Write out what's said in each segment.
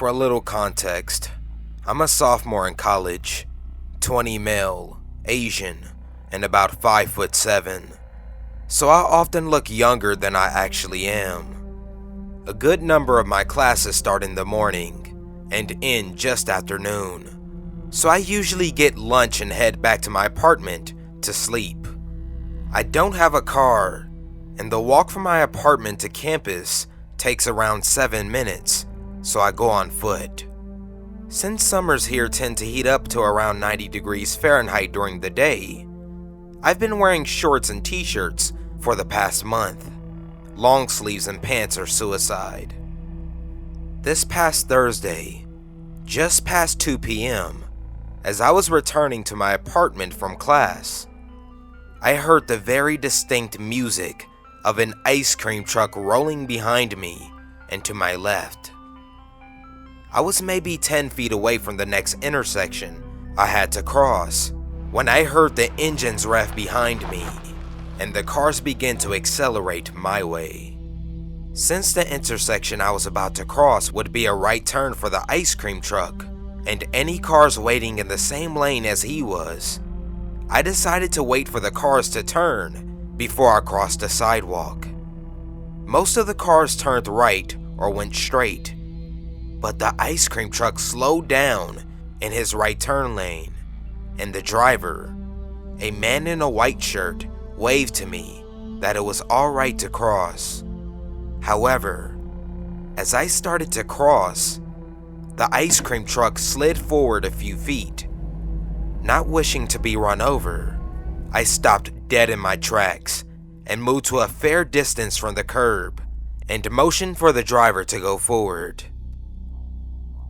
For a little context, I'm a sophomore in college, 20 male, Asian, and about 5'7", so I often look younger than I actually am. A good number of my classes start in the morning and end just after noon, so I usually get lunch and head back to my apartment to sleep. I don't have a car, and the walk from my apartment to campus takes around 7 minutes, so I go on foot. Since summers here tend to heat up to around 90 degrees Fahrenheit during the day, I've been wearing shorts and t-shirts for the past month. Long sleeves and pants are suicide. This past Thursday, just past 2 p.m., as I was returning to my apartment from class, I heard the very distinct music of an ice cream truck rolling behind me and to my left. I was maybe 10 feet away from the next intersection I had to cross when I heard the engines rev behind me and the cars began to accelerate my way. Since the intersection I was about to cross would be a right turn for the ice cream truck and any cars waiting in the same lane as he was, I decided to wait for the cars to turn before I crossed the sidewalk. Most of the cars turned right or went straight, but the ice cream truck slowed down in his right turn lane, and the driver, a man in a white shirt, waved to me that it was alright to cross. However, as I started to cross, the ice cream truck slid forward a few feet. Not wishing to be run over, I stopped dead in my tracks and moved to a fair distance from the curb and motioned for the driver to go forward.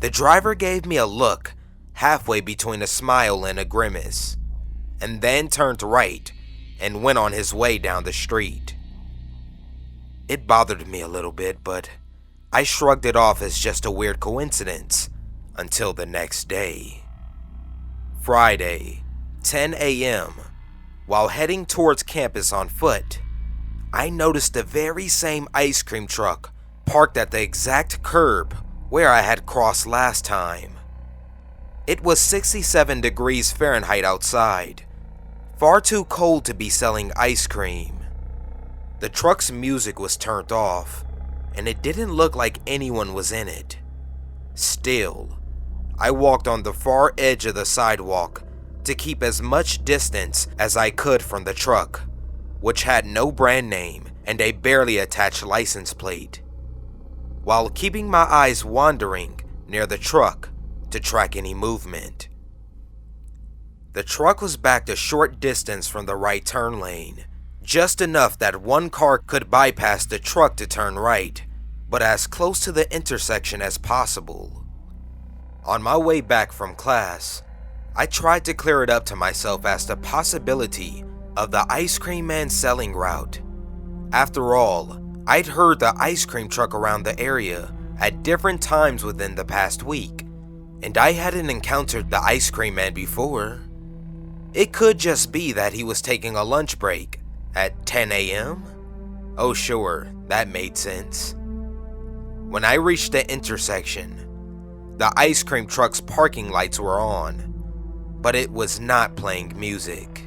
The driver gave me a look halfway between a smile and a grimace, and then turned right and went on his way down the street. It bothered me a little bit, but I shrugged it off as just a weird coincidence until the next day. Friday, 10 a.m., while heading towards campus on foot, I noticed the very same ice cream truck parked at the exact curb where I had crossed last time. It was 67 degrees Fahrenheit outside, far too cold to be selling ice cream. The truck's music was turned off, and it didn't look like anyone was in it. Still, I walked on the far edge of the sidewalk to keep as much distance as I could from the truck, which had no brand name and a barely attached license plate, while keeping my eyes wandering near the truck to track any movement. The truck was backed a short distance from the right turn lane, just enough that one car could bypass the truck to turn right, but as close to the intersection as possible. On my way back from class, I tried to clear it up to myself as the possibility of the ice cream man selling route. After all, I'd heard the ice cream truck around the area at different times within the past week, and I hadn't encountered the ice cream man before. It could just be that he was taking a lunch break at 10 a.m.? Oh sure, that made sense. When I reached the intersection, the ice cream truck's parking lights were on, but it was not playing music.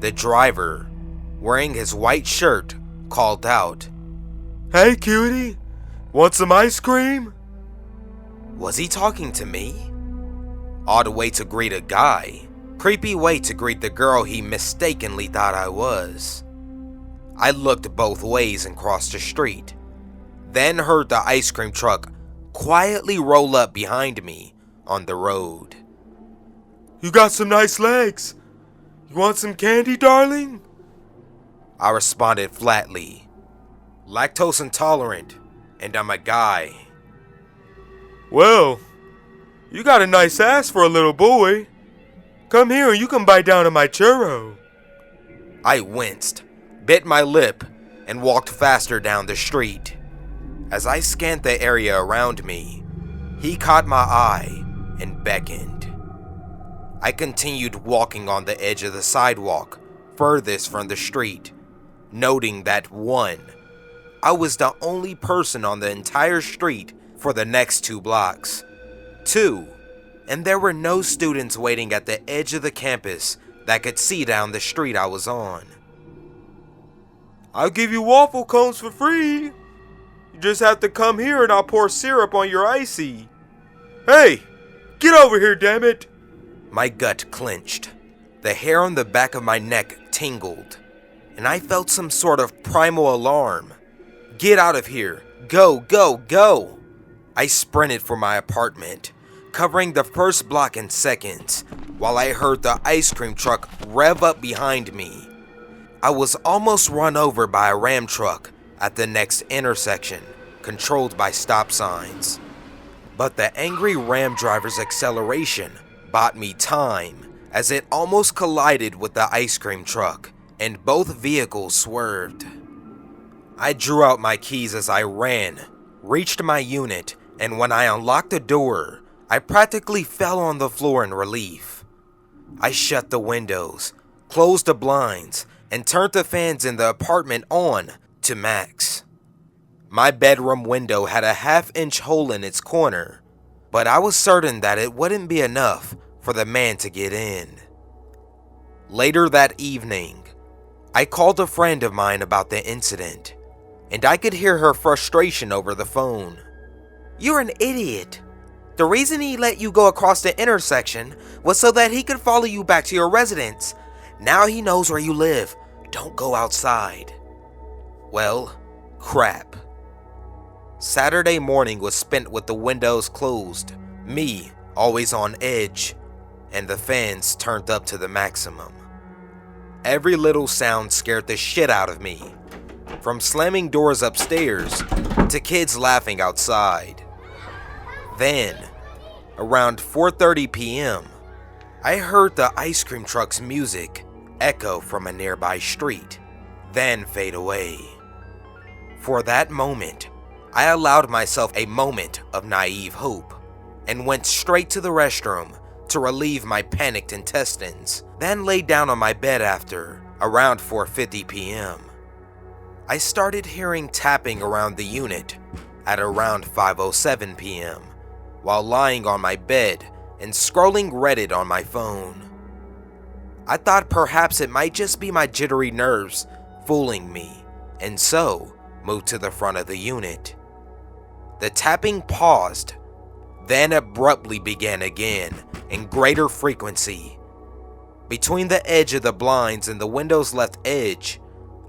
The driver, wearing his white shirt, called out, "Hey cutie, want some ice cream?" Was he talking to me? Odd way to greet a guy. Creepy way to greet the girl he mistakenly thought I was. I looked both ways and crossed the street, then heard the ice cream truck quietly roll up behind me on the road. "You got some nice legs. You want some candy, darling?" I responded flatly. "Lactose intolerant, and I'm a guy." "Well, you got a nice ass for a little boy. Come here and you can bite down on my churro." I winced, bit my lip, and walked faster down the street. As I scanned the area around me, he caught my eye and beckoned. I continued walking on the edge of the sidewalk, furthest from the street, noting that 1, I was the only person on the entire street for the next 2 blocks. 2, and there were no students waiting at the edge of the campus that could see down the street I was on. "I'll give you waffle cones for free. You just have to come here and I'll pour syrup on your icy." "Hey, get over here, damn it!" My gut clenched. The hair on the back of my neck tingled, and I felt some sort of primal alarm. "Get out of here. Go, go, go." I sprinted for my apartment, covering the first block in seconds, while I heard the ice cream truck rev up behind me. I was almost run over by a Ram truck at the next intersection, controlled by stop signs. But the angry Ram driver's acceleration bought me time, as it almost collided with the ice cream truck, and both vehicles swerved. I drew out my keys as I ran, reached my unit, and when I unlocked the door, I practically fell on the floor in relief. I shut the windows, closed the blinds, and turned the fans in the apartment on to max. My bedroom window had a half-inch hole in its corner, but I was certain that it wouldn't be enough for the man to get in. Later that evening, I called a friend of mine about the incident, and I could hear her frustration over the phone. "You're an idiot. The reason he let you go across the intersection was so that he could follow you back to your residence. Now he knows where you live. Don't go outside." Well, crap. Saturday morning was spent with the windows closed, me always on edge, and the fans turned up to the maximum. Every little sound scared the shit out of me, from slamming doors upstairs to kids laughing outside. Then, around 4:30 p.m., I heard the ice cream truck's music echo from a nearby street, then fade away. For that moment, I allowed myself a moment of naive hope and went straight to the restroom to relieve my panicked intestines, then laid down on my bed after around 4:50 p.m. I started hearing tapping around the unit at around 5:07 p.m. while lying on my bed and scrolling Reddit on my phone. I thought perhaps it might just be my jittery nerves fooling me, and so moved to the front of the unit. The tapping paused, then abruptly began again in greater frequency. Between the edge of the blinds and the window's left edge,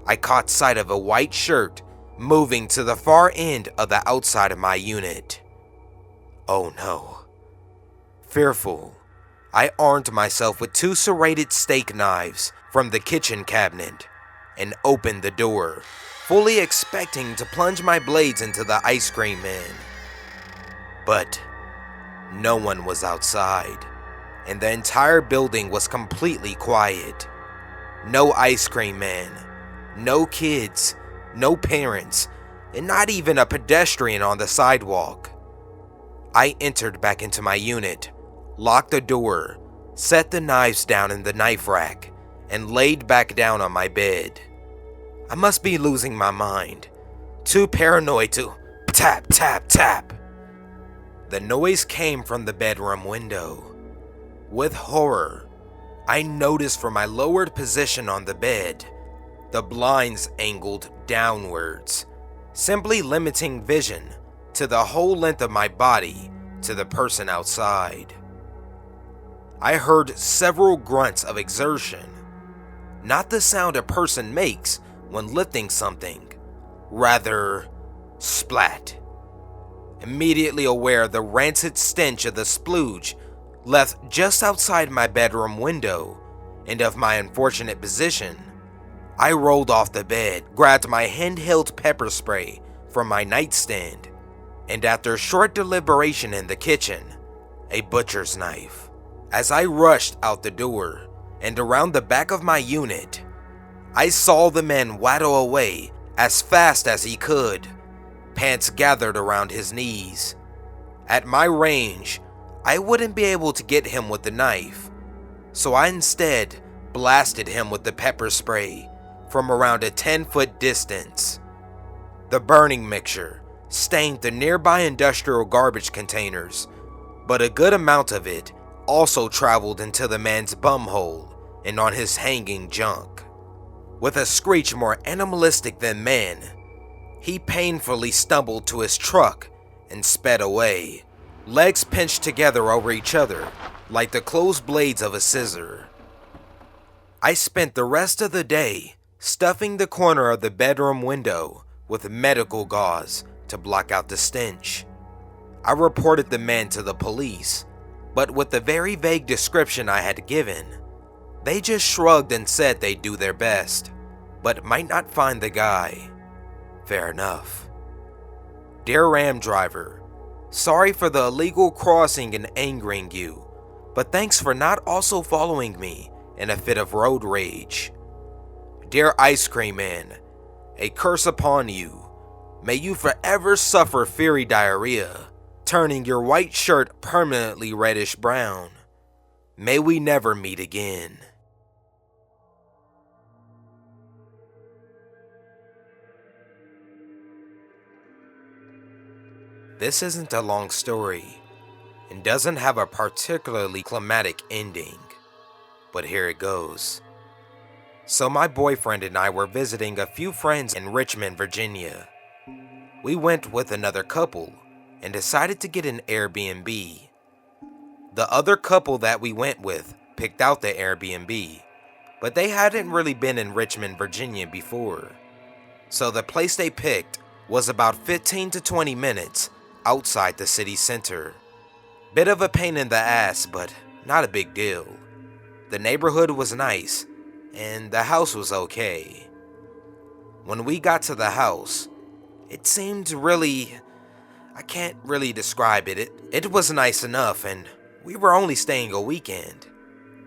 I caught sight of a white shirt moving to the far end of the outside of my unit. Oh no. Fearful, I armed myself with 2 serrated steak knives from the kitchen cabinet and opened the door, fully expecting to plunge my blades into the ice cream man. But no one was outside, and the entire building was completely quiet. No ice cream man, no kids, no parents, and not even a pedestrian on the sidewalk. I entered back into my unit, locked the door, set the knives down in the knife rack, and laid back down on my bed. I must be losing my mind, too paranoid to tap, tap, tap. The noise came from the bedroom window. With horror, I noticed from my lowered position on the bed, the blinds angled downwards, simply limiting vision to the whole length of my body to the person outside. I heard several grunts of exertion, not the sound a person makes when lifting something, rather, splat. Immediately aware of the rancid stench of the splooge left just outside my bedroom window and of my unfortunate position, I rolled off the bed, grabbed my handheld pepper spray from my nightstand, and after short deliberation in the kitchen, a butcher's knife. As I rushed out the door and around the back of my unit, I saw the man waddle away as fast as he could, pants gathered around his knees. At my range, I wouldn't be able to get him with the knife, so I instead blasted him with the pepper spray from around a 10-foot distance. The burning mixture stained the nearby industrial garbage containers, but a good amount of it also traveled into the man's bumhole and on his hanging junk. With a screech more animalistic than man, he painfully stumbled to his truck and sped away, legs pinched together over each other like the closed blades of a scissor. I spent the rest of the day stuffing the corner of the bedroom window with medical gauze to block out the stench. I reported the man to the police, but with the very vague description I had given, they just shrugged and said they'd do their best, but might not find the guy. Fair enough. Dear Ram driver, sorry for the illegal crossing and angering you, but thanks for not also following me in a fit of road rage. Dear Ice Cream Man, a curse upon you. May you forever suffer fiery diarrhea, turning your white shirt permanently reddish brown. May we never meet again. This isn't a long story and doesn't have a particularly climatic ending, but here it goes. So my boyfriend and I were visiting a few friends in Richmond, Virginia. We went with another couple and decided to get an Airbnb. The other couple that we went with picked out the Airbnb, but they hadn't really been in Richmond, Virginia before. So the place they picked was about 15 to 20 minutes outside the city center. Bit of a pain in the ass, but not a big deal. The neighborhood was nice, and the house was okay. When we got to the house, it seemed really... I can't really describe it. It was nice enough, and we were only staying a weekend,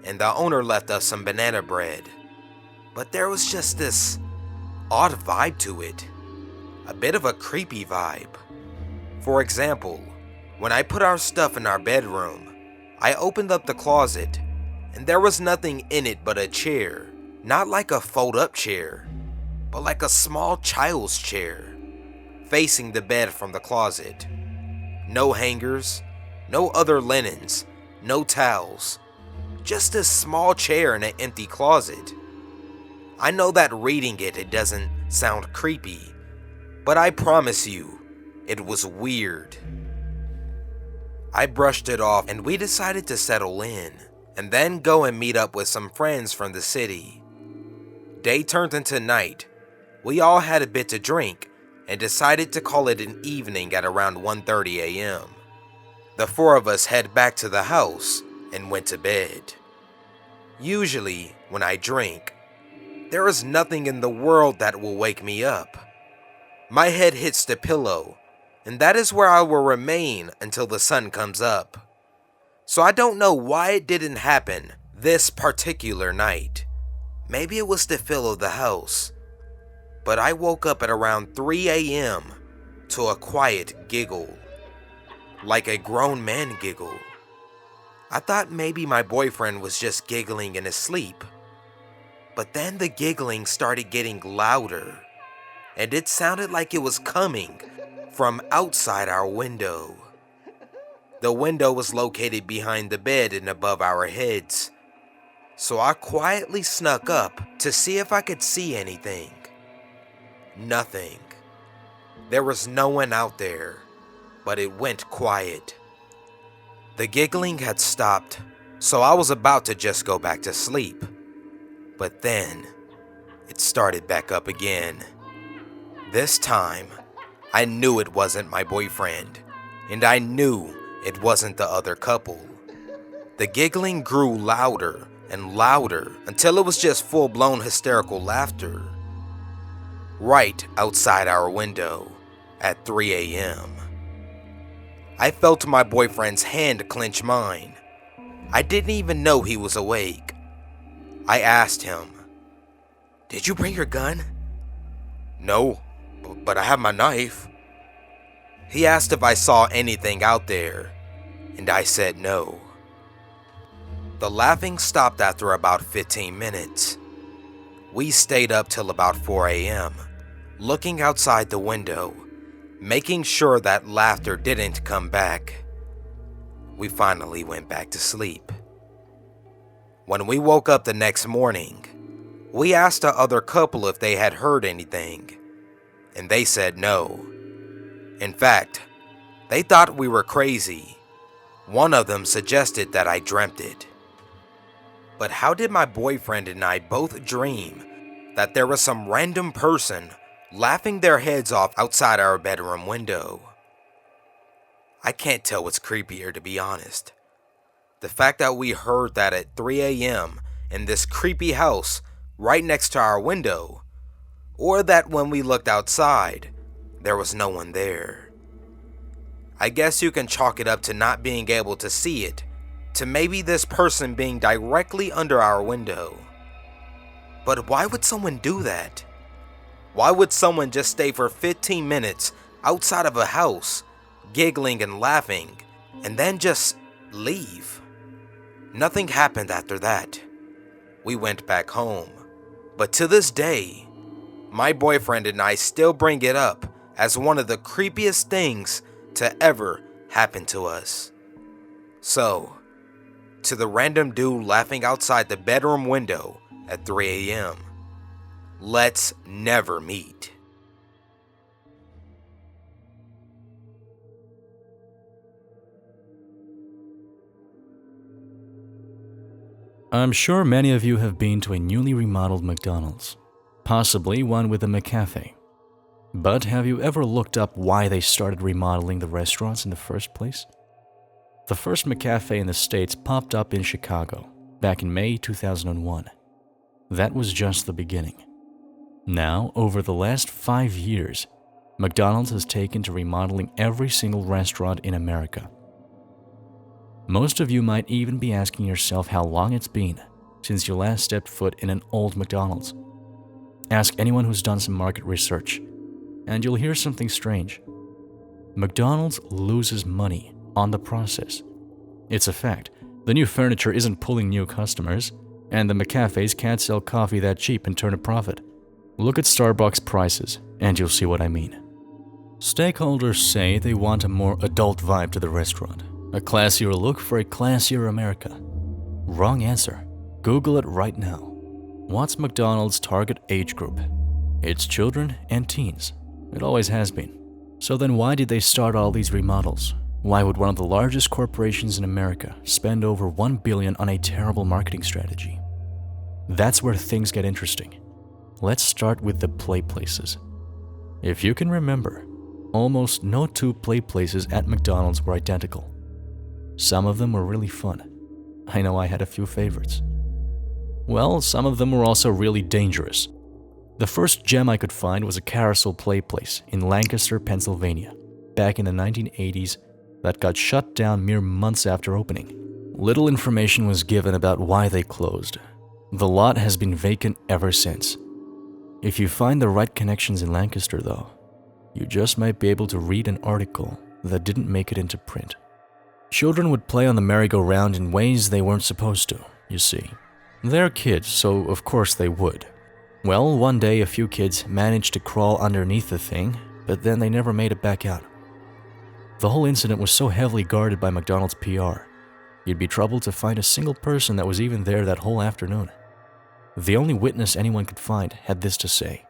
and the owner left us some banana bread. But there was just this odd vibe to it. A bit of a creepy vibe. For example, when I put our stuff in our bedroom, I opened up the closet, and there was nothing in it but a chair. Not like a fold-up chair, but like a small child's chair, facing the bed from the closet. No hangers, no other linens, no towels. Just a small chair in an empty closet. I know that reading it doesn't sound creepy, but I promise you, it was weird. I brushed it off and we decided to settle in, and then go and meet up with some friends from the city. Day turned into night. We all had a bit to drink and decided to call it an evening at around 1:30 a.m. The four of us head back to the house and went to bed. Usually, when I drink, there is nothing in the world that will wake me up. My head hits the pillow, and that is where I will remain until the sun comes up. So I don't know why it didn't happen this particular night. Maybe it was the feel of the house. But I woke up at around 3 a.m. to a quiet giggle. Like a grown man giggle. I thought maybe my boyfriend was just giggling in his sleep. But then the giggling started getting louder, and it sounded like it was coming from outside our window. The window was located behind the bed and above our heads, so I quietly snuck up to see if I could see anything. Nothing. There was no one out there, but it went quiet. The giggling had stopped, so I was about to just go back to sleep. But then, it started back up again. This time, I knew it wasn't my boyfriend, and I knew it wasn't the other couple. The giggling grew louder and louder until it was just full-blown hysterical laughter. Right outside our window at 3 a.m. I felt my boyfriend's hand clench mine. I didn't even know he was awake. I asked him, "Did you bring your gun?" "No, but I have my knife." He asked if I saw anything out there, and I said no. The laughing stopped after about 15 minutes. We stayed up till about 4 a.m., looking outside the window, making sure that laughter didn't come back. We finally went back to sleep. When we woke up the next morning, we asked the other couple if they had heard anything, and they said no. In fact, they thought we were crazy. One of them suggested that I dreamt it. But how did my boyfriend and I both dream that there was some random person laughing their heads off outside our bedroom window? I can't tell what's creepier, to be honest. The fact that we heard that at 3 a.m. in this creepy house right next to our window, or that when we looked outside, there was no one there. I guess you can chalk it up to not being able to see it, to maybe this person being directly under our window. But why would someone do that? Why would someone just stay for 15 minutes outside of a house, giggling and laughing, and then just leave? Nothing happened after that. We went back home. But to this day, my boyfriend and I still bring it up as one of the creepiest things to ever happen to us. So, to the random dude laughing outside the bedroom window at 3 a.m., let's never meet. I'm sure many of you have been to a newly remodeled McDonald's, possibly one with a McCafe. But have you ever looked up why they started remodeling the restaurants in the first place? The first McCafe in the States popped up in Chicago back in May 2001. That was just the beginning. Now, over the last 5 years, McDonald's has taken to remodeling every single restaurant in America. Most of you might even be asking yourself how long it's been since you last stepped foot in an old McDonald's. Ask anyone who's done some market research, and you'll hear something strange. McDonald's loses money on the process. It's a fact. The new furniture isn't pulling new customers, and the McCafes can't sell coffee that cheap and turn a profit. Look at Starbucks prices, and you'll see what I mean. Stakeholders say they want a more adult vibe to the restaurant, a classier look for a classier America. Wrong answer. Google it right now. What's McDonald's target age group? It's children and teens. It always has been. So then why did they start all these remodels? Why would one of the largest corporations in America spend over $1 billion on a terrible marketing strategy? That's where things get interesting. Let's start with the play places. If you can remember, almost no two play places at McDonald's were identical. Some of them were really fun. I know I had a few favorites. Well, some of them were also really dangerous. The first gem I could find was a carousel play place in Lancaster, Pennsylvania, back in the 1980s that got shut down mere months after opening. Little information was given about why they closed. The lot has been vacant ever since. If you find the right connections in Lancaster, though, you just might be able to read an article that didn't make it into print. Children would play on the merry-go-round in ways they weren't supposed to, you see. They're kids, so of course they would. Well, one day a few kids managed to crawl underneath the thing, but then they never made it back out. The whole incident was so heavily guarded by McDonald's PR, you'd be troubled to find a single person that was even there that whole afternoon. The only witness anyone could find had this to say.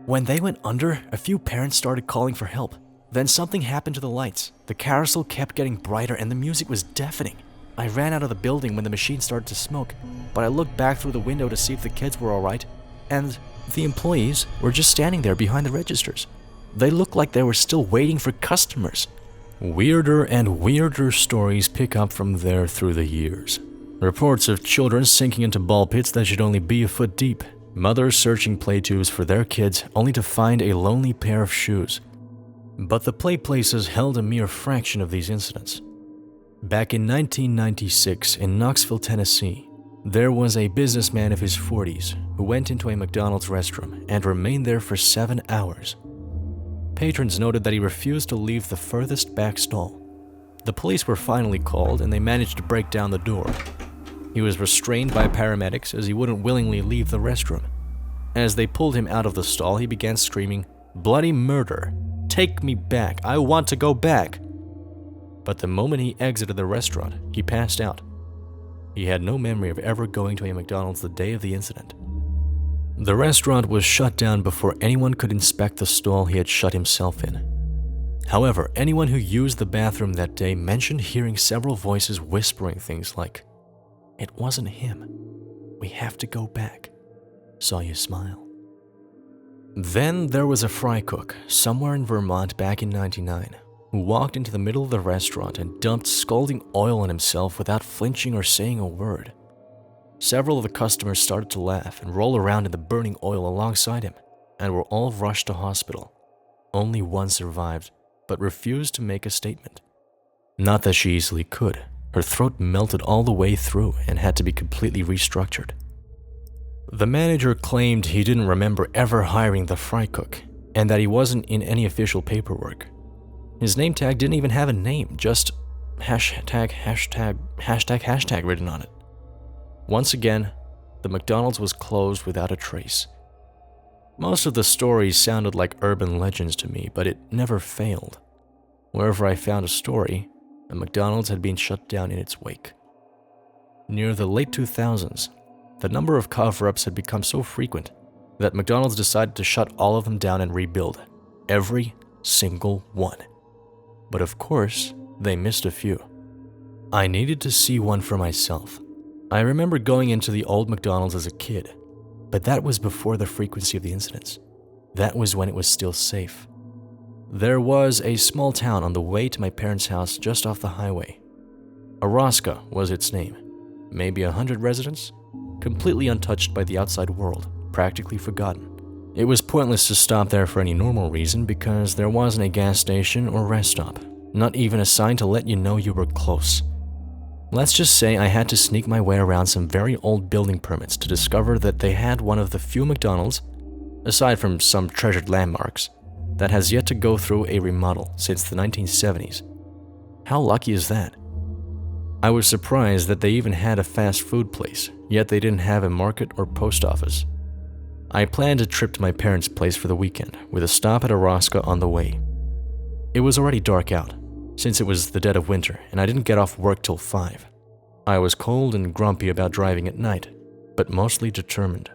When they went under, a few parents started calling for help. Then something happened to the lights. The carousel kept getting brighter and the music was deafening. I ran out of the building when the machine started to smoke, but I looked back through the window to see if the kids were alright, and the employees were just standing there behind the registers. They looked like they were still waiting for customers. Weirder and weirder stories pick up from there through the years. Reports of children sinking into ball pits that should only be a foot deep. Mothers searching play tubes for their kids only to find a lonely pair of shoes. But the play places held a mere fraction of these incidents. Back in 1996 in Knoxville, Tennessee, there was a businessman of his 40s who went into a McDonald's restroom and remained there for 7 hours. Patrons noted that he refused to leave the furthest back stall. The police were finally called and they managed to break down the door. He was restrained by paramedics as he wouldn't willingly leave the restroom. As they pulled him out of the stall, he began screaming, "Bloody murder," Take me back. I want to go back. But the moment he exited the restaurant, he passed out. He had no memory of ever going to a McDonald's the day of the incident. The restaurant was shut down before anyone could inspect the stall he had shut himself in. However, anyone who used the bathroom that day mentioned hearing several voices whispering things like, "It wasn't him. We have to go back. Saw you smile." Then there was a fry cook somewhere in Vermont back in '99 who walked into the middle of the restaurant and dumped scalding oil on himself without flinching or saying a word. Several of the customers started to laugh and roll around in the burning oil alongside him and were all rushed to hospital. Only one survived, but refused to make a statement. Not that she easily could. Her throat melted all the way through and had to be completely restructured. The manager claimed he didn't remember ever hiring the fry cook and that he wasn't in any official paperwork. His name tag didn't even have a name, just hashtag written on it. Once again, the McDonald's was closed without a trace. Most of the stories sounded like urban legends to me, but it never failed. Wherever I found a story, a McDonald's had been shut down in its wake. Near the late 2000s, the number of cover-ups had become so frequent that McDonald's decided to shut all of them down and rebuild. Every single one. But of course, they missed a few. I needed to see one for myself. I remember going into the old McDonald's as a kid, but that was before the frequency of the incidents. That was when it was still safe. There was a small town on the way to my parents' house just off the highway. Araska was its name. Maybe 100 residents? Completely untouched by the outside world, practically forgotten. It was pointless to stop there for any normal reason because there wasn't a gas station or rest stop, not even a sign to let you know you were close. Let's just say I had to sneak my way around some very old building permits to discover that they had one of the few McDonald's, aside from some treasured landmarks, that has yet to go through a remodel since the 1970s. How lucky is that? I was surprised that they even had a fast food place, yet they didn't have a market or post office. I planned a trip to my parents' place for the weekend, with a stop at Araska on the way. It was already dark out, since it was the dead of winter and I didn't get off work till 5. I was cold and grumpy about driving at night, but mostly determined.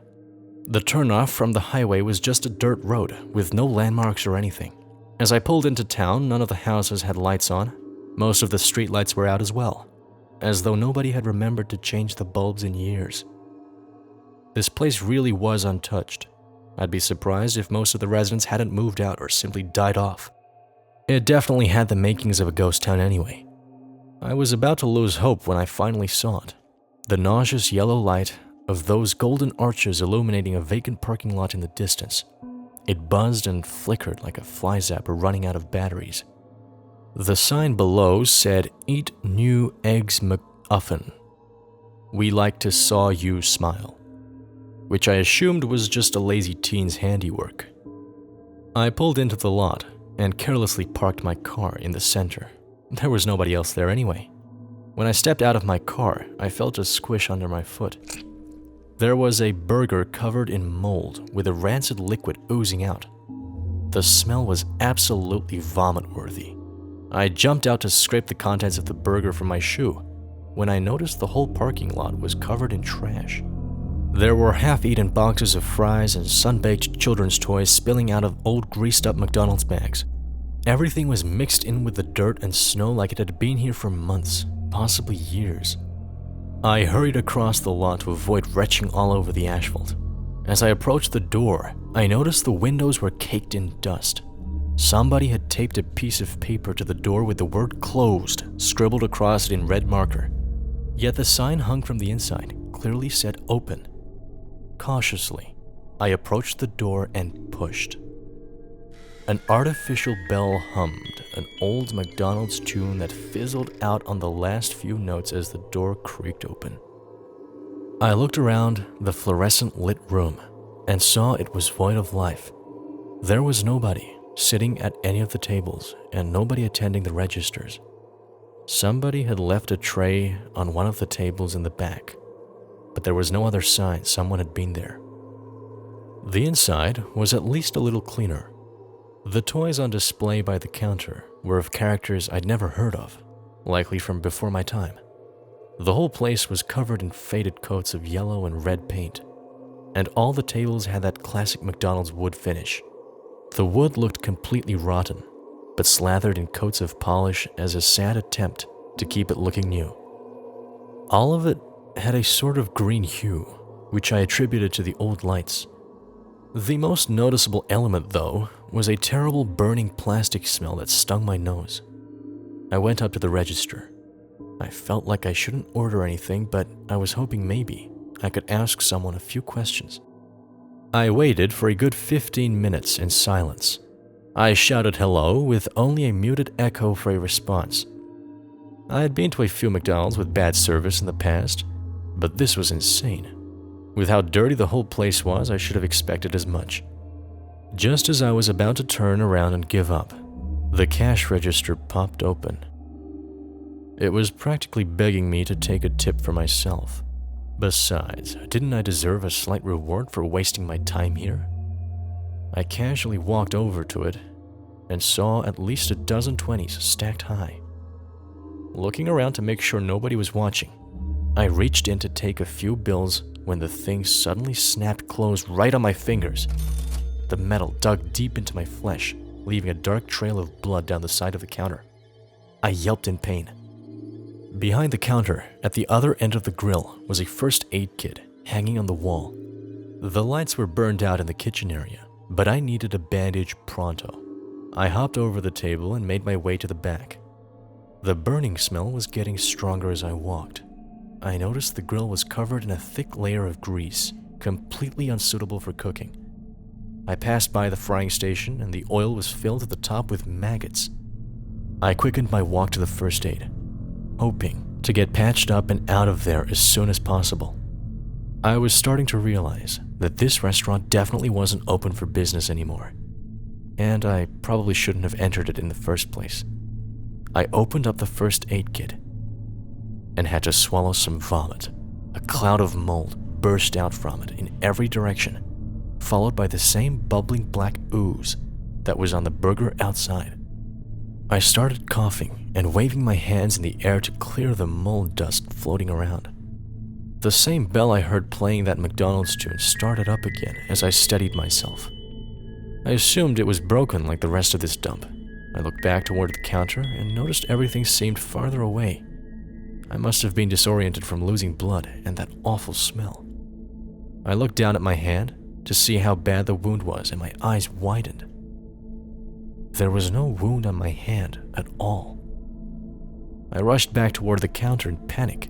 The turnoff from the highway was just a dirt road with no landmarks or anything. As I pulled into town, none of the houses had lights on. Most of the street lights were out as well, as though nobody had remembered to change the bulbs in years. This place really was untouched. I'd be surprised if most of the residents hadn't moved out or simply died off. It definitely had the makings of a ghost town anyway. I was about to lose hope when I finally saw it. The nauseous yellow light of those golden arches illuminating a vacant parking lot in the distance. It buzzed and flickered like a fly zapper running out of batteries. The sign below said, "Eat new eggs McUffin. We like to saw you smile," which I assumed was just a lazy teen's handiwork. I pulled into the lot and carelessly parked my car in the center. There was nobody else there anyway. When I stepped out of my car, I felt a squish under my foot. There was a burger covered in mold with a rancid liquid oozing out. The smell was absolutely vomit-worthy. I jumped out to scrape the contents of the burger from my shoe when I noticed the whole parking lot was covered in trash. There were half-eaten boxes of fries and sun-baked children's toys spilling out of old greased-up McDonald's bags. Everything was mixed in with the dirt and snow like it had been here for months, possibly years. I hurried across the lot to avoid retching all over the asphalt. As I approached the door, I noticed the windows were caked in dust. Somebody had taped a piece of paper to the door with the word "closed" scribbled across it in red marker. Yet the sign hung from the inside clearly said "open." Cautiously, I approached the door and pushed. An artificial bell hummed, an old McDonald's tune that fizzled out on the last few notes as the door creaked open. I looked around the fluorescent lit room and saw it was void of life. There was nobody sitting at any of the tables and nobody attending the registers. Somebody had left a tray on one of the tables in the back, but there was no other sign someone had been there. The inside was at least a little cleaner. The toys on display by the counter were of characters I'd never heard of, likely from before my time. The whole place was covered in faded coats of yellow and red paint, and all the tables had that classic McDonald's wood finish. The wood looked completely rotten, but slathered in coats of polish as a sad attempt to keep it looking new. All of it had a sort of green hue, which I attributed to the old lights. The most noticeable element, though, was a terrible burning plastic smell that stung my nose. I went up to the register. I felt like I shouldn't order anything, but I was hoping maybe I could ask someone a few questions. I waited for a good 15 minutes in silence. I shouted hello with only a muted echo for a response. I had been to a few McDonald's with bad service in the past, but this was insane. With how dirty the whole place was, I should have expected as much. Just as I was about to turn around and give up, the cash register popped open. It was practically begging me to take a tip for myself. Besides, didn't I deserve a slight reward for wasting my time here? I casually walked over to it and saw at least a dozen 20s stacked high. Looking around to make sure nobody was watching, I reached in to take a few bills when the thing suddenly snapped closed right on my fingers. The metal dug deep into my flesh, leaving a dark trail of blood down the side of the counter. I yelped in pain. Behind the counter, at the other end of the grill, was a first aid kit hanging on the wall. The lights were burned out in the kitchen area, but I needed a bandage pronto. I hopped over the table and made my way to the back. The burning smell was getting stronger as I walked. I noticed the grill was covered in a thick layer of grease, completely unsuitable for cooking. I passed by the frying station and the oil was filled to the top with maggots. I quickened my walk to the first aid, hoping to get patched up and out of there as soon as possible. I was starting to realize that this restaurant definitely wasn't open for business anymore, and I probably shouldn't have entered it in the first place. I opened up the first aid kit and had to swallow some vomit. A cloud of mold burst out from it in every direction, followed by the same bubbling black ooze that was on the burger outside. I started coughing and waving my hands in the air to clear the mold dust floating around. The same bell I heard playing that McDonald's tune started up again as I steadied myself. I assumed it was broken like the rest of this dump. I looked back toward the counter and noticed everything seemed farther away. I must have been disoriented from losing blood and that awful smell. I looked down at my hand to see how bad the wound was, and my eyes widened. There was no wound on my hand at all. I rushed back toward the counter in panic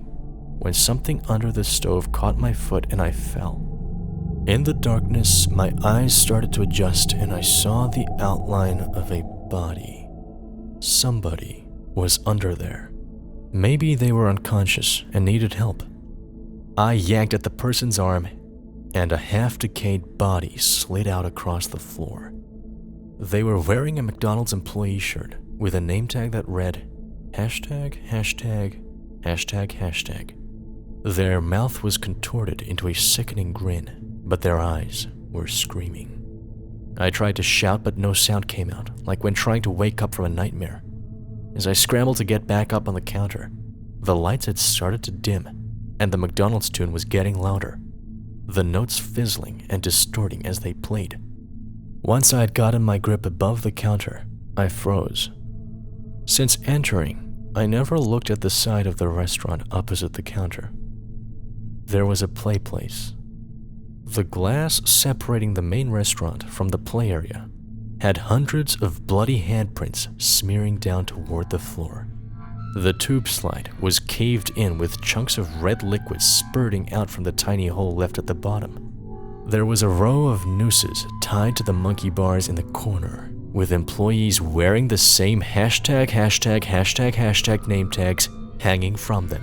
when something under the stove caught my foot and I fell. In the darkness, my eyes started to adjust and I saw the outline of a body. Somebody was under there. Maybe they were unconscious and needed help. I yanked at the person's arm and a half-decayed body slid out across the floor. They were wearing a McDonald's employee shirt with a name tag that read #######. Their mouth was contorted into a sickening grin, but their eyes were screaming. I tried to shout, but no sound came out, like when trying to wake up from a nightmare. As I scrambled to get back up on the counter, the lights had started to dim, and the McDonald's tune was getting louder, the notes fizzling and distorting as they played. Once I had gotten my grip above the counter, I froze. Since entering, I never looked at the side of the restaurant opposite the counter. There was a play place. The glass separating the main restaurant from the play area had hundreds of bloody handprints smearing down toward the floor. The tube slide was caved in with chunks of red liquid spurting out from the tiny hole left at the bottom. There was a row of nooses tied to the monkey bars in the corner, with employees wearing the same ##### name tags hanging from them.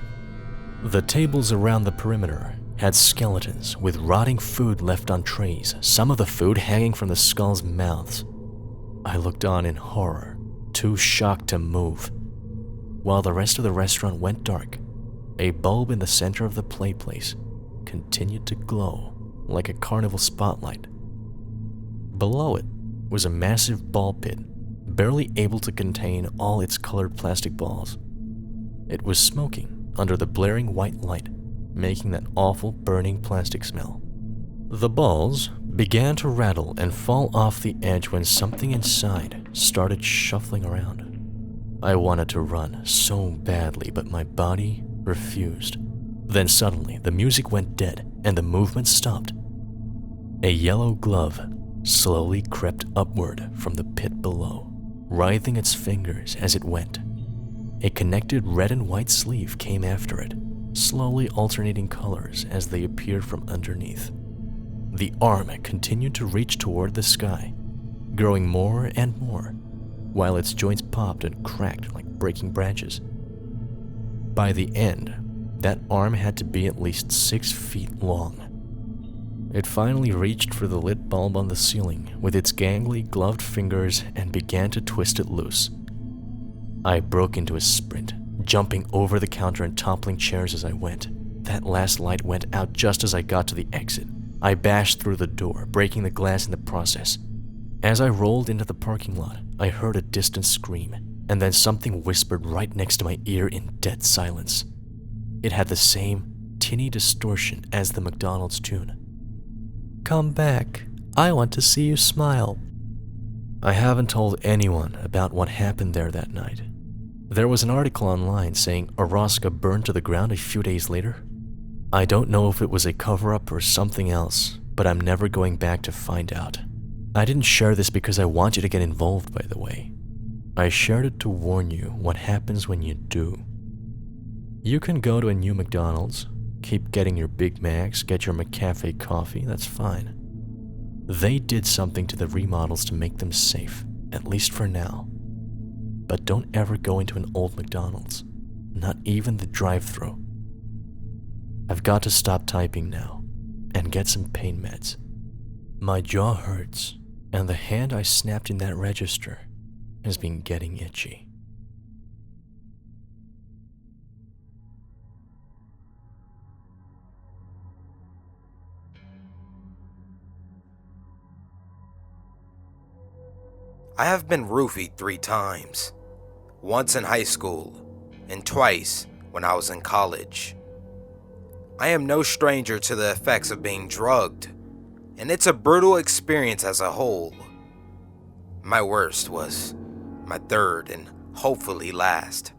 The tables around the perimeter had skeletons with rotting food left on trays, some of the food hanging from the skulls' mouths. I looked on in horror, too shocked to move. While the rest of the restaurant went dark, a bulb in the center of the play place continued to glow like a carnival spotlight. Below it, was a massive ball pit, barely able to contain all its colored plastic balls. It was smoking under the blaring white light, making that awful burning plastic smell. The balls began to rattle and fall off the edge when something inside started shuffling around. I wanted to run so badly, but my body refused. Then suddenly, the music went dead and the movement stopped. A yellow glove slowly crept upward from the pit below, writhing its fingers as it went. A connected red and white sleeve came after it, slowly alternating colors as they appeared from underneath. The arm continued to reach toward the sky, growing more and more, while its joints popped and cracked like breaking branches. By the end, that arm had to be at least 6 feet long. It finally reached for the lit bulb on the ceiling with its gangly, gloved fingers and began to twist it loose. I broke into a sprint, jumping over the counter and toppling chairs as I went. That last light went out just as I got to the exit. I bashed through the door, breaking the glass in the process. As I rolled into the parking lot, I heard a distant scream, and then something whispered right next to my ear in dead silence. It had the same tinny distortion as the McDonald's tune. "Come back. I want to see you smile." I haven't told anyone about what happened there that night. There was an article online saying Orozco burned to the ground a few days later. I don't know if it was a cover-up or something else, but I'm never going back to find out. I didn't share this because I want you to get involved, by the way. I shared it to warn you what happens when you do. You can go to a new McDonald's, keep getting your Big Macs, get your McCafe coffee, that's fine. They did something to the remodels to make them safe, at least for now. But don't ever go into an old McDonald's, not even the drive-thru. I've got to stop typing now and get some pain meds. My jaw hurts, and the hand I snapped in that register has been getting itchy. I have been roofied 3 times. Once in high school, and twice when I was in college. I am no stranger to the effects of being drugged, and it's a brutal experience as a whole. My worst was my 3rd and hopefully last.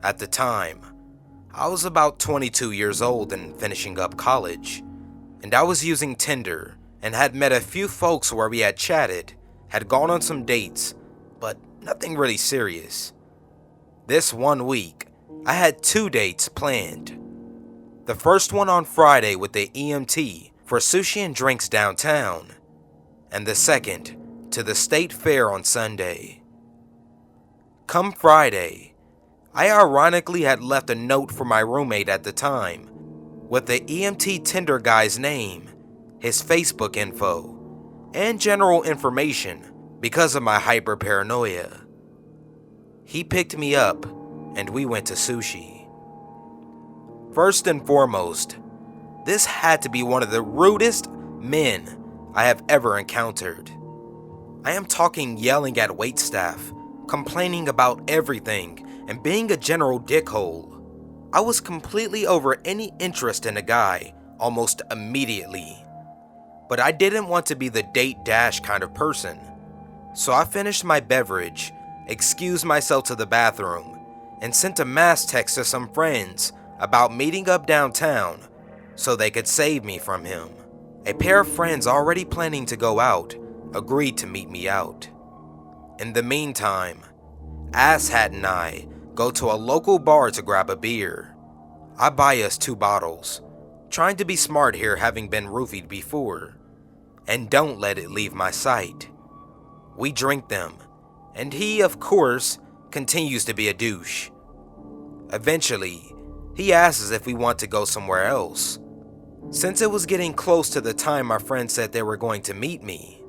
At the time, I was about 22 years old and finishing up college, and I was using Tinder and had met a few folks where we had chatted, had gone on some dates, but nothing really serious. This one week, I had 2 dates planned. The first one on Friday with the EMT for sushi and drinks downtown, and the second to the state fair on Sunday. Come Friday, I ironically had left a note for my roommate at the time with the EMT Tinder guy's name, his Facebook info, and general information because of my hyper-paranoia. He picked me up and we went to sushi. First and foremost, this had to be one of the rudest men I have ever encountered. I am talking yelling at waitstaff, complaining about everything, and being a general dickhole. I was completely over any interest in a guy almost immediately. But I didn't want to be the date dash kind of person. So I finished my beverage, excused myself to the bathroom, and sent a mass text to some friends about meeting up downtown so they could save me from him. A pair of friends already planning to go out agreed to meet me out. In the meantime, Asshat and I go to a local bar to grab a beer. I buy us 2 bottles, trying to be smart here having been roofied before, and don't let it leave my sight. We drink them, and he, of course, continues to be a douche. Eventually, he asks if we want to go somewhere else. Since it was getting close to the time my friends said they were going to meet me,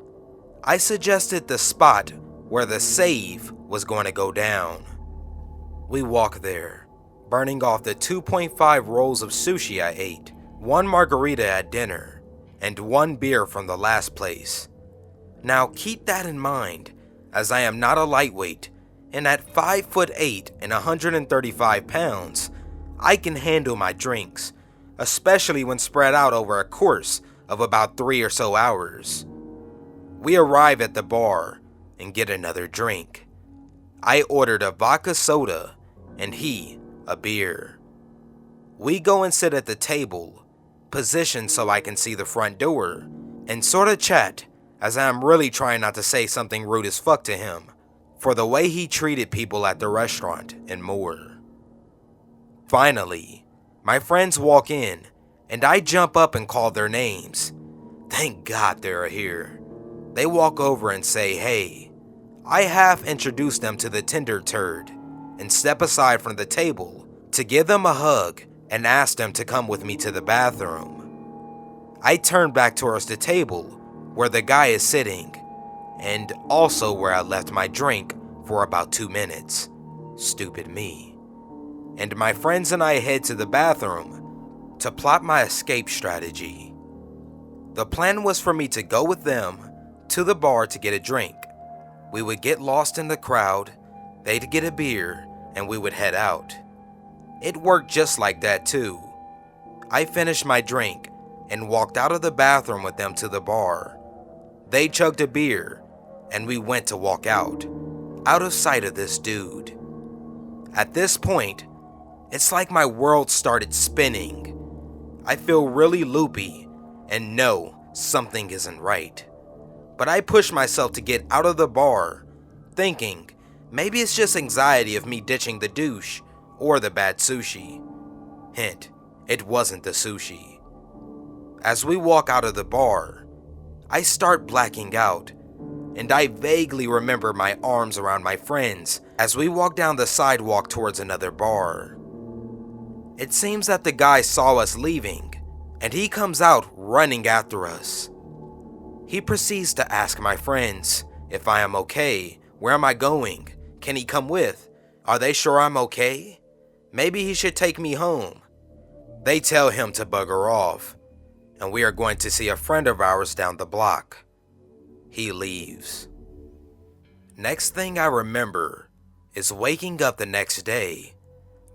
I suggested the spot where the save was going to go down. We walk there, burning off the 2.5 rolls of sushi I ate, 1 margarita at dinner, and 1 beer from the last place. Now keep that in mind, as I am not a lightweight, and at 5'8" and 135 pounds, I can handle my drinks, especially when spread out over a course of about 3 or so hours. We arrive at the bar and get another drink. I ordered a vodka soda and he a beer. We go and sit at the table, positioned so I can see the front door, and sort of chat as I am really trying not to say something rude as fuck to him for the way he treated people at the restaurant and more. Finally, my friends walk in and I jump up and call their names. Thank God they're here. They walk over and say, hey. I half introduce them to the Tinder turd and step aside from the table to give them a hug and ask them to come with me to the bathroom. I turn back towards the table where the guy is sitting and also where I left my drink for about 2 minutes. Stupid me. And my friends and I head to the bathroom to plot my escape strategy. The plan was for me to go with them to the bar to get a drink. We would get lost in the crowd, they'd get a beer, and we would head out. It worked just like that too. I finished my drink and walked out of the bathroom with them to the bar. They chugged a beer, and we went to walk out of sight of this dude. At this point, it's like my world started spinning. I feel really loopy and know something isn't right. But I push myself to get out of the bar, thinking maybe it's just anxiety of me ditching the douche or the bad sushi. Hint, it wasn't the sushi. As we walk out of the bar, I start blacking out, and I vaguely remember my arms around my friends as we walk down the sidewalk towards another bar. It seems that the guy saw us leaving, and he comes out running after us. He proceeds to ask my friends if I am okay, where am I going, can he come with, are they sure I'm okay, maybe he should take me home. They tell him to bugger off, and we are going to see a friend of ours down the block. He leaves. Next thing I remember is waking up the next day,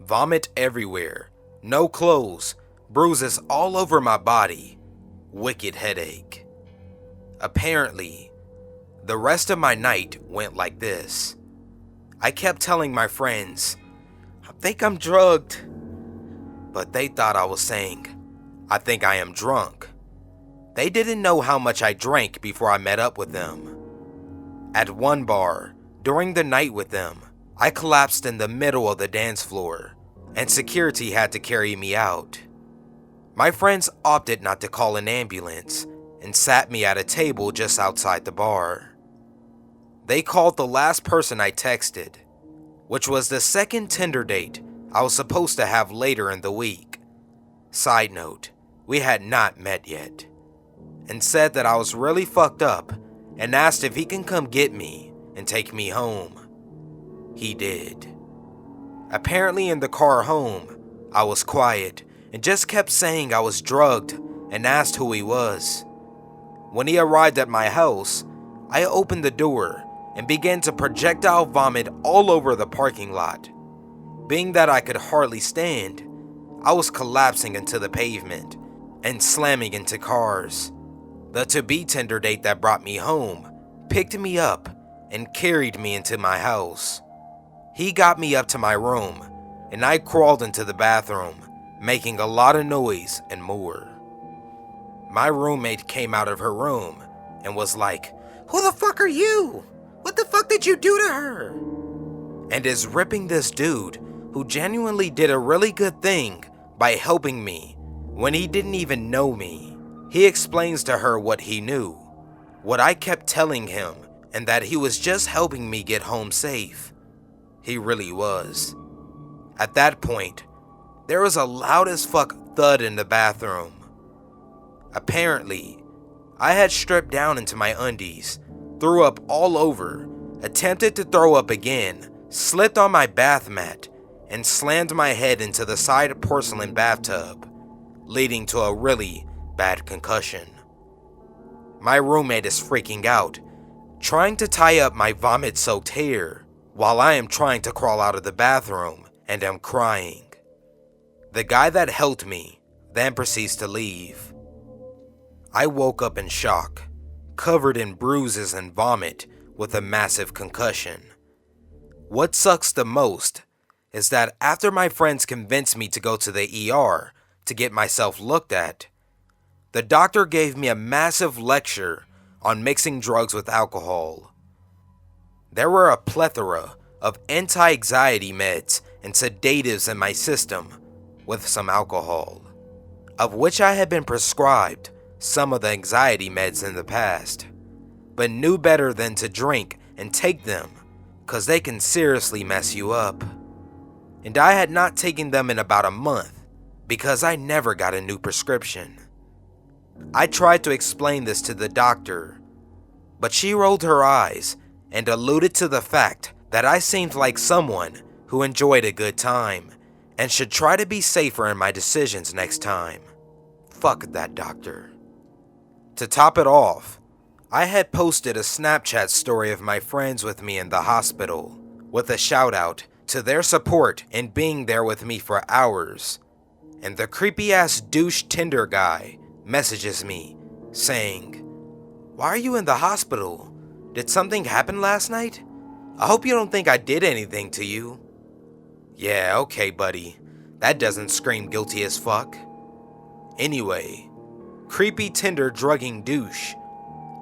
vomit everywhere, no clothes, bruises all over my body, wicked headache. Apparently, the rest of my night went like this. I kept telling my friends, I think I'm drugged. But they thought I was saying, I think I am drunk. They didn't know how much I drank before I met up with them. At one bar, during the night with them, I collapsed in the middle of the dance floor, and security had to carry me out. My friends opted not to call an ambulance and sat me at a table just outside the bar. They called the last person I texted, which was the second Tinder date I was supposed to have later in the week. Side note, we had not met yet, and said that I was really fucked up and asked if he can come get me and take me home. He did. Apparently in the car home, I was quiet and just kept saying I was drugged and asked who he was. When he arrived at my house, I opened the door and began to projectile vomit all over the parking lot. Being that I could hardly stand, I was collapsing into the pavement and slamming into cars. The to-be Tinder date that brought me home picked me up and carried me into my house. He got me up to my room and I crawled into the bathroom, making a lot of noise and more. My roommate came out of her room and was like, "Who the fuck are you? What the fuck did you do to her?" And is ripping this dude who genuinely did a really good thing by helping me when he didn't even know me. He explains to her what he knew, what I kept telling him, and that he was just helping me get home safe. He really was. At that point, there was a loud as fuck thud in the bathroom. Apparently, I had stripped down into my undies, threw up all over, attempted to throw up again, slipped on my bath mat, and slammed my head into the side porcelain bathtub, leading to a really bad concussion. My roommate is freaking out trying to tie up my vomit-soaked hair while I am trying to crawl out of the bathroom and am crying. The guy that helped me then proceeds to leave. I woke up in shock, covered in bruises and vomit with a massive concussion. What sucks the most is that after my friends convinced me to go to the ER to get myself looked at, the doctor gave me a massive lecture on mixing drugs with alcohol. There were a plethora of anti-anxiety meds and sedatives in my system with some alcohol, of which I had been prescribed some of the anxiety meds in the past, but knew better than to drink and take them because they can seriously mess you up. And I had not taken them in about a month because I never got a new prescription. I tried to explain this to the doctor, but she rolled her eyes and alluded to the fact that I seemed like someone who enjoyed a good time and should try to be safer in my decisions next time. Fuck that doctor. To top it off, I had posted a Snapchat story of my friends with me in the hospital with a shout out to their support and being there with me for hours, and the creepy ass douche Tinder guy messages me saying, "Why are you in the hospital? Did something happen last night? I hope you don't think I did anything to you." Yeah, okay buddy, that doesn't scream guilty as fuck. Anyway, creepy Tinder drugging douche,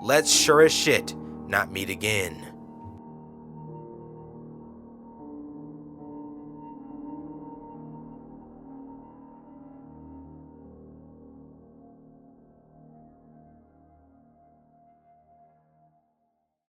let's sure as shit not meet again.